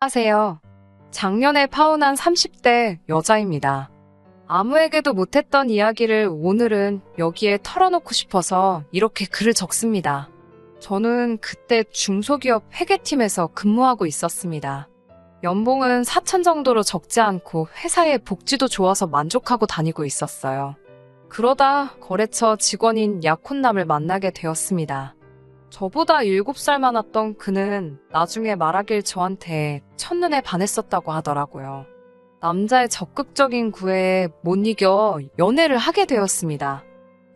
안녕하세요. 작년에 파혼한 30대 여자입니다. 아무에게도 못했던 이야기를 오늘은 여기에 털어놓고 싶어서 이렇게 글을 적습니다. 저는 그때 중소기업 회계팀에서 근무하고 있었습니다. 연봉은 4천 정도로 적지 않고 회사의 복지도 좋아서 만족하고 다니고 있었어요. 그러다 거래처 직원인 약혼남을 만나게 되었습니다. 저보다 7살 많았던 그는 나중에 말하길 저한테 첫눈에 반했었다고 하더라고요. 남자의 적극적인 구애에 못 이겨 연애를 하게 되었습니다.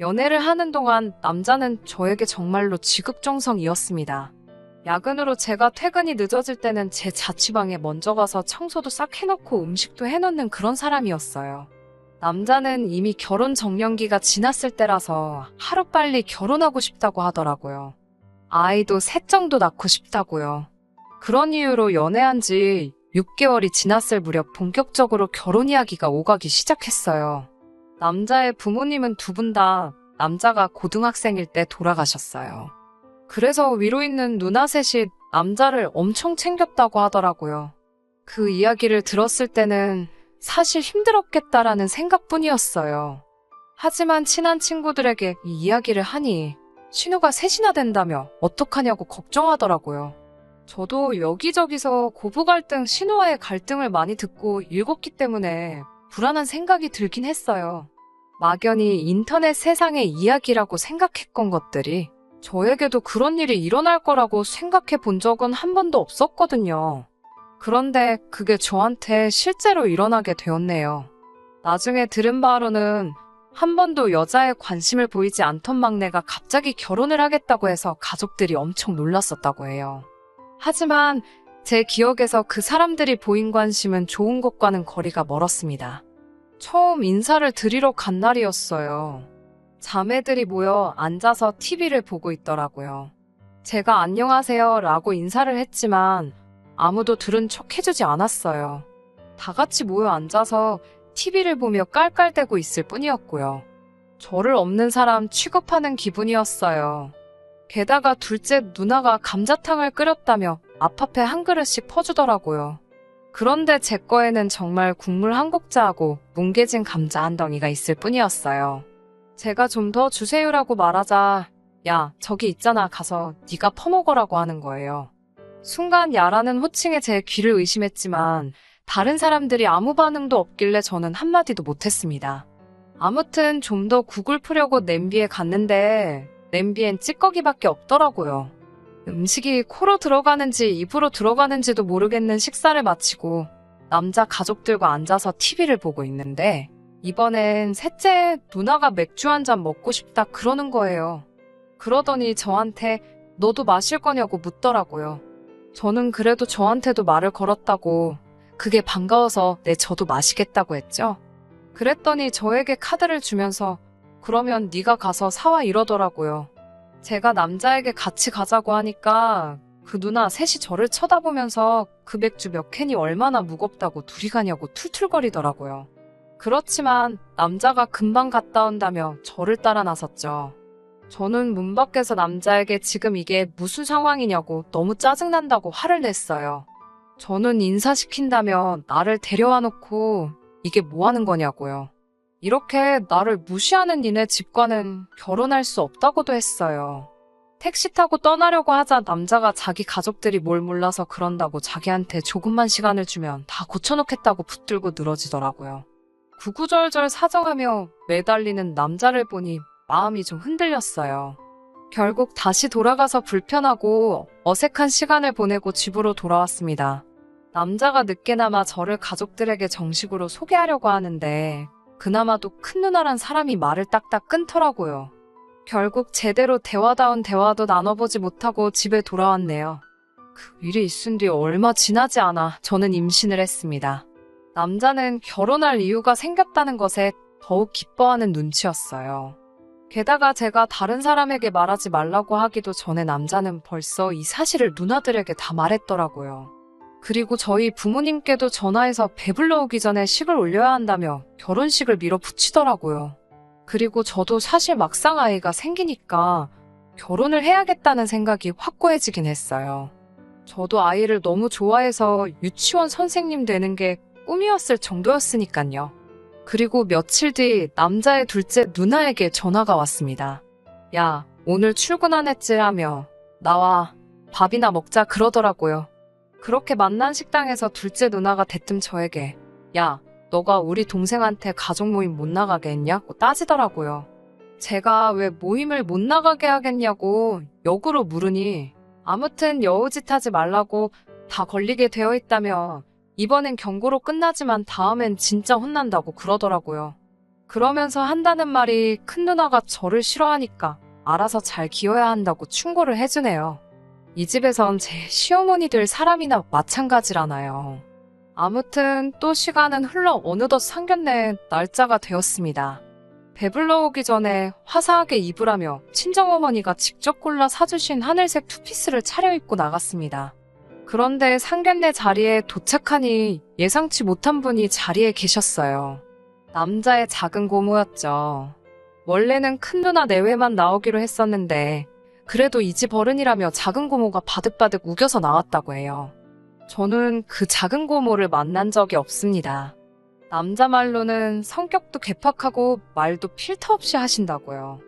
연애를 하는 동안 남자는 저에게 정말로 지극정성이었습니다. 야근으로 제가 퇴근이 늦어질 때는 제 자취방에 먼저 가서 청소도 싹 해놓고 음식도 해놓는 그런 사람이었어요. 남자는 이미 결혼 정년기가 지났을 때라서 하루빨리 결혼하고 싶다고 하더라고요. 아이도 셋 정도 낳고 싶다고요. 그런 이유로 연애한 지 6개월이 지났을 무렵 본격적으로 결혼 이야기가 오가기 시작했어요. 남자의 부모님은 두 분 다 남자가 고등학생일 때 돌아가셨어요. 그래서 위로 있는 누나 셋이 남자를 엄청 챙겼다고 하더라고요. 그 이야기를 들었을 때는 사실 힘들었겠다라는 생각뿐이었어요. 하지만 친한 친구들에게 이 이야기를 하니 신우가 셋이나 된다며 어떡하냐고 걱정하더라고요. 저도 여기저기서 고부 갈등, 신우와의 갈등을 많이 듣고 읽었기 때문에 불안한 생각이 들긴 했어요. 막연히 인터넷 세상의 이야기라고 생각했던 것들이 저에게도 그런 일이 일어날 거라고 생각해 본 적은 한 번도 없었거든요. 그런데 그게 저한테 실제로 일어나게 되었네요. 나중에 들은 바로는 한 번도 여자에 관심을 보이지 않던 막내가 갑자기 결혼을 하겠다고 해서 가족들이 엄청 놀랐었다고 해요. 하지만 제 기억에서 그 사람들이 보인 관심은 좋은 것과는 거리가 멀었습니다. 처음 인사를 드리러 간 날이었어요. 자매들이 모여 앉아서 TV를 보고 있더라고요. 제가 안녕하세요 라고 인사를 했지만 아무도 들은 척 해주지 않았어요. 다 같이 모여 앉아서 TV를 보며 깔깔대고 있을 뿐이었고요. 저를 없는 사람 취급하는 기분이었어요. 게다가 둘째 누나가 감자탕을 끓였다며 앞앞에 한 그릇씩 퍼주더라고요. 그런데 제 거에는 정말 국물 한 국자하고 뭉개진 감자 한 덩이가 있을 뿐이었어요. 제가 좀 더 주세요라고 말하자 야 저기 있잖아 가서 네가 퍼먹으라고 하는 거예요. 순간 야라는 호칭에 제 귀를 의심했지만 다른 사람들이 아무 반응도 없길래 저는 한마디도 못했습니다. 아무튼 좀 더 국을 풀려고 냄비에 갔는데 냄비엔 찌꺼기밖에 없더라고요. 음식이 코로 들어가는지 입으로 들어가는지도 모르겠는 식사를 마치고 남자 가족들과 앉아서 TV를 보고 있는데 이번엔 셋째 누나가 맥주 한 잔 먹고 싶다 그러는 거예요. 그러더니 저한테 너도 마실 거냐고 묻더라고요. 저는 그래도 저한테도 말을 걸었다고 그게 반가워서 네 저도 마시겠다고 했죠. 그랬더니 저에게 카드를 주면서 그러면 네가 가서 사와 이러더라고요. 제가 남자에게 같이 가자고 하니까 그 누나 셋이 저를 쳐다보면서 그 맥주 몇 캔이 얼마나 무겁다고 둘이 가냐고 툴툴거리더라고요. 그렇지만 남자가 금방 갔다 온다며 저를 따라 나섰죠. 저는 문 밖에서 남자에게 지금 이게 무슨 상황이냐고 너무 짜증난다고 화를 냈어요. 저는 인사시킨다며 나를 데려와 놓고 이게 뭐 하는 거냐고요. 이렇게 나를 무시하는 니네 집과는 결혼할 수 없다고도 했어요. 택시 타고 떠나려고 하자 남자가 자기 가족들이 뭘 몰라서 그런다고 자기한테 조금만 시간을 주면 다 고쳐놓겠다고 붙들고 늘어지더라고요. 구구절절 사정하며 매달리는 남자를 보니 마음이 좀 흔들렸어요. 결국 다시 돌아가서 불편하고 어색한 시간을 보내고 집으로 돌아왔습니다. 남자가 늦게나마 저를 가족들에게 정식으로 소개하려고 하는데 그나마도 큰 누나란 사람이 말을 딱딱 끊더라고요. 결국 제대로 대화다운 대화도 나눠보지 못하고 집에 돌아왔네요. 그 일이 있은 뒤 얼마 지나지 않아 저는 임신을 했습니다. 남자는 결혼할 이유가 생겼다는 것에 더욱 기뻐하는 눈치였어요. 게다가 제가 다른 사람에게 말하지 말라고 하기도 전에 남자는 벌써 이 사실을 누나들에게 다 말했더라고요. 그리고 저희 부모님께도 전화해서 배불러 오기 전에 식을 올려야 한다며 결혼식을 밀어붙이더라고요. 그리고 저도 사실 막상 아이가 생기니까 결혼을 해야겠다는 생각이 확고해지긴 했어요. 저도 아이를 너무 좋아해서 유치원 선생님 되는 게 꿈이었을 정도였으니까요. 그리고 며칠 뒤 남자의 둘째 누나에게 전화가 왔습니다. 야, 오늘 출근 안 했지? 하며 나와 밥이나 먹자 그러더라고요. 그렇게 만난 식당에서 둘째 누나가 대뜸 저에게 야, 너가 우리 동생한테 가족 모임 못 나가게 했냐고 따지더라고요. 제가 왜 모임을 못 나가게 하겠냐고 역으로 물으니 아무튼 여우짓 하지 말라고 다 걸리게 되어 있다며 이번엔 경고로 끝나지만 다음엔 진짜 혼난다고 그러더라고요. 그러면서 한다는 말이 큰 누나가 저를 싫어하니까 알아서 잘 기어야 한다고 충고를 해주네요. 이 집에선 제 시어머니들 사람이나 마찬가지라나요. 아무튼 또 시간은 흘러 어느덧 상견례 날짜가 되었습니다. 배불러 오기 전에 화사하게 입으라며 친정어머니가 직접 골라 사주신 하늘색 투피스를 차려입고 나갔습니다. 그런데 상견례 자리에 도착하니 예상치 못한 분이 자리에 계셨어요. 남자의 작은 고모였죠. 원래는 큰 누나 내외만 나오기로 했었는데 그래도 이 집 어른이라며 작은 고모가 바득바득 우겨서 나왔다고 해요. 저는 그 작은 고모를 만난 적이 없습니다. 남자 말로는 성격도 괴팍하고 말도 필터 없이 하신다고요.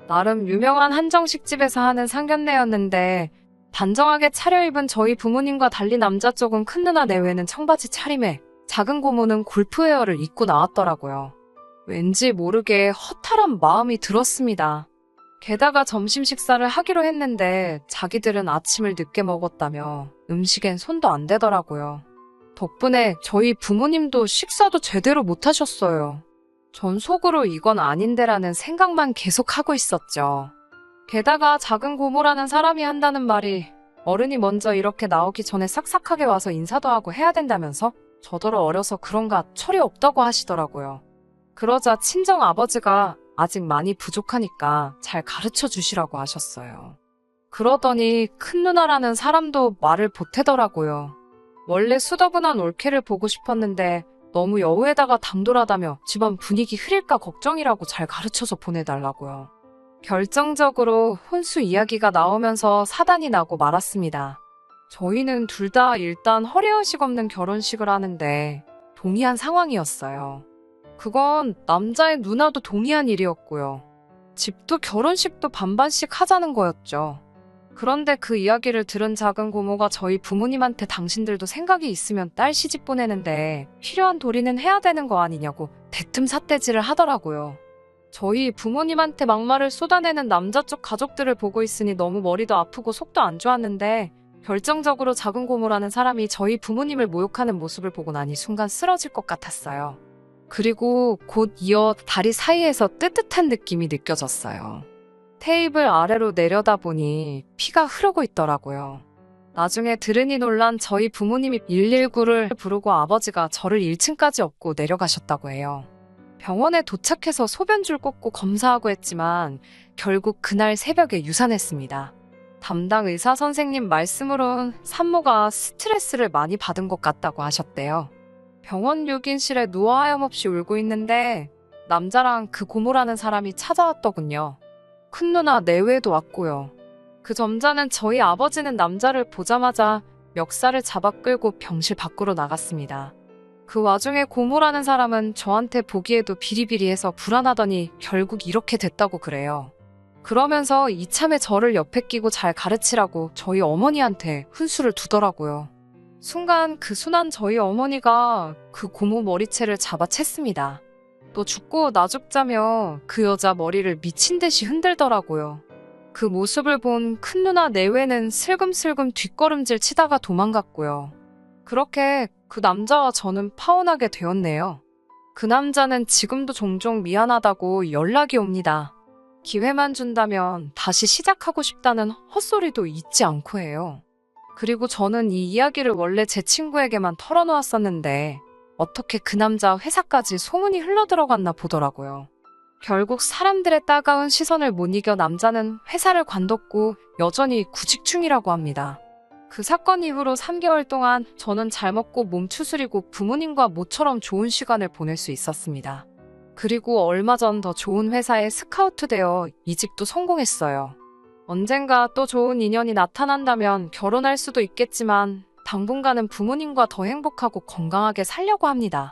나름 유명한 한정식 집에서 하는 상견례였는데 단정하게 차려입은 저희 부모님과 달리 남자 쪽은 큰 누나 내외는 청바지 차림에 작은 고모는 골프웨어를 입고 나왔더라고요. 왠지 모르게 허탈한 마음이 들었습니다. 게다가 점심 식사를 하기로 했는데 자기들은 아침을 늦게 먹었다며 음식엔 손도 안 대더라고요. 덕분에 저희 부모님도 식사도 제대로 못 하셨어요. 전 속으로 이건 아닌데라는 생각만 계속 하고 있었죠. 게다가 작은 고모라는 사람이 한다는 말이 어른이 먼저 이렇게 나오기 전에 싹싹하게 와서 인사도 하고 해야 된다면서 저더러 어려서 그런가 철이 없다고 하시더라고요. 그러자 친정 아버지가 아직 많이 부족하니까 잘 가르쳐 주시라고 하셨어요. 그러더니 큰 누나라는 사람도 말을 보태더라고요. 원래 수더분한 올케를 보고 싶었는데 너무 여우에다가 당돌하다며 집안 분위기 흐릴까 걱정이라고 잘 가르쳐서 보내달라고요. 결정적으로 혼수 이야기가 나오면서 사단이 나고 말았습니다. 저희는 둘 다 일단 허례허식 없는 결혼식을 하는데 동의한 상황이었어요. 그건 남자의 누나도 동의한 일이었고요. 집도 결혼식도 반반씩 하자는 거였죠. 그런데 그 이야기를 들은 작은 고모가 저희 부모님한테 당신들도 생각이 있으면 딸 시집 보내는데 필요한 도리는 해야 되는 거 아니냐고 대뜸 삿대질을 하더라고요. 저희 부모님한테 막말을 쏟아내는 남자 쪽 가족들을 보고 있으니 너무 머리도 아프고 속도 안 좋았는데 결정적으로 작은 고모라는 사람이 저희 부모님을 모욕하는 모습을 보고 나니 순간 쓰러질 것 같았어요. 그리고 곧 이어 다리 사이에서 뜨뜻한 느낌이 느껴졌어요. 테이블 아래로 내려다보니 피가 흐르고 있더라고요. 나중에 들으니 놀란 저희 부모님이 119를 부르고 아버지가 저를 1층까지 업고 내려가셨다고 해요. 병원에 도착해서 소변줄 꽂고 검사하고 했지만 결국 그날 새벽에 유산했습니다. 담당 의사 선생님 말씀으론 산모가 스트레스를 많이 받은 것 같다고 하셨대요. 병원 유gin실에 누워 하염없이 울고 있는데 남자랑 그 고모라는 사람이 찾아왔더군요. 큰 누나 내외도 왔고요. 그 점자는 저희 아버지는 남자를 보자마자 멱살을 잡아 끌고 병실 밖으로 나갔습니다. 그 와중에 고모라는 사람은 저한테 보기에도 비리비리해서 불안하더니 결국 이렇게 됐다고 그래요. 그러면서 이참에 저를 옆에 끼고 잘 가르치라고 저희 어머니한테 훈수를 두더라고요. 순간 그 순한 저희 어머니가 그 고모 머리채를 잡아챘습니다. 또 죽고 나 죽자며 그 여자 머리를 미친 듯이 흔들더라고요. 그 모습을 본 큰 누나 내외는 슬금슬금 뒷걸음질 치다가 도망갔고요. 그렇게 그 남자와 저는 파혼하게 되었네요. 그 남자는 지금도 종종 미안하다고 연락이 옵니다. 기회만 준다면 다시 시작하고 싶다는 헛소리도 잊지 않고 해요. 그리고 저는 이 이야기를 원래 제 친구에게만 털어놓았었는데 어떻게 그 남자 회사까지 소문이 흘러들어갔나 보더라고요. 결국 사람들의 따가운 시선을 못 이겨 남자는 회사를 관뒀고 여전히 구직 중이라고 합니다. 그 사건 이후로 3개월 동안 저는 잘 먹고 몸 추스리고 부모님과 모처럼 좋은 시간을 보낼 수 있었습니다. 그리고 얼마 전 더 좋은 회사에 스카우트되어 이직도 성공했어요. 언젠가 또 좋은 인연이 나타난다면 결혼할 수도 있겠지만 당분간은 부모님과 더 행복하고 건강하게 살려고 합니다.